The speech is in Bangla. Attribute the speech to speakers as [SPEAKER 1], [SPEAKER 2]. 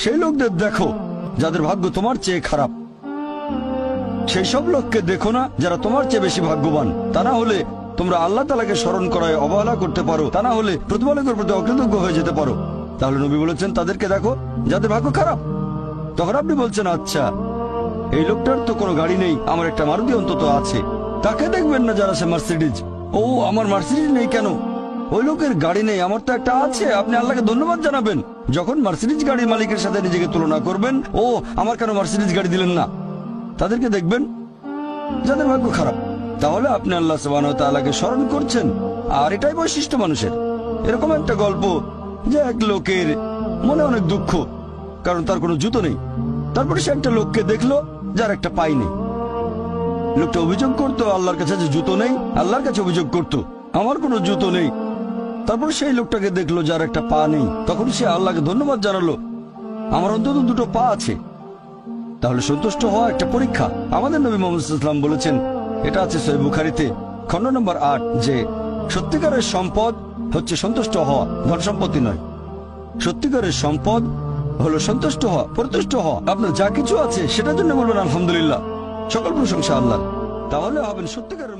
[SPEAKER 1] সেই লোকদের দেখো যাদের ভাগ্য তোমার চেয়ে খারাপ। সেই সব লোককে দেখো না যারা তোমার চেয়ে বেশি ভাগ্যবান। তা না হলে তোমরা আল্লাহ তাআলাকে স্মরণ করায় অবহেলা করতে পারো, তা না হলে প্রতিপালকের প্রতি অকৃতজ্ঞ হয়ে যেতে পারো। তাহলে নবী বলেছেন তাদেরকে দেখো যাদের ভাগ্য খারাপ। তখন আপনি বলছেন আচ্ছা, এই লোকটার তো কোনো গাড়ি নেই, আমার একটা মারুতি অন্তত আছে। তাকে দেখবেন না যারা সে মার্সিডিজ। ও আমার মার্সিডিজ নেই কেন? ওই লোকের গাড়ি নেই, আমার তো একটা আছে। আপনি আল্লাহকে ধন্যবাদ জানাবেন। যখন মার্সিডিজ গাড়ির মালিকের সাথে নিজেকে তুলনা করবেন, ও আমার কেন মার্সিডিজ গাড়ি দিলেন না, তাদেরকে দেখবেন যাদের ভাগ্য খারাপ। তাহলে আপনি আল্লাহ সুবহানাহু ওয়া তাআলাকে স্মরণ করছেন। আর এটাই বৈশিষ্ট্য মানুষের। এরকম একটা গল্প যে এক লোকের মনে অনেক দুঃখ, কারণ তার কোনো জুতো নেই। তারপরে সে একটা লোককে দেখলো যার একটা পাই নেই। লোকটা অভিযোগ করতো আল্লাহর কাছে যে জুতো নেই, আল্লাহর কাছে অভিযোগ করতো আমার কোনো জুতো নেই। তারপর সেই লোকটাকে দেখলো যার একটা পা নেই। তখন সে আল্লাহকে ধন্যবাদ জানালো, আমার অন্তত দুটো পা আছে। তাহলে সন্তুষ্ট হওয়া একটা পরীক্ষা। আমাদের নবী মুহাম্মদ সাল্লাল্লাহু আলাইহি ওয়াসাল্লাম বলেছেন, এটা আছে সহিহ বুখারীতে খণ্ড নম্বর ৮, যে সত্যিকারের সম্পদ হচ্ছে সন্তুষ্ট হওয়া, ধন সম্পত্তি নয়। সত্যিকারের সম্পদ হলো সন্তুষ্ট হওয়া, পরিতুষ্ট হওয়া। আপনার যা কিছু আছে সেটার জন্য বলবেন আলহামদুলিল্লাহ, সকল প্রশংসা আল্লাহ। তাহলে হবেন সত্যিকারের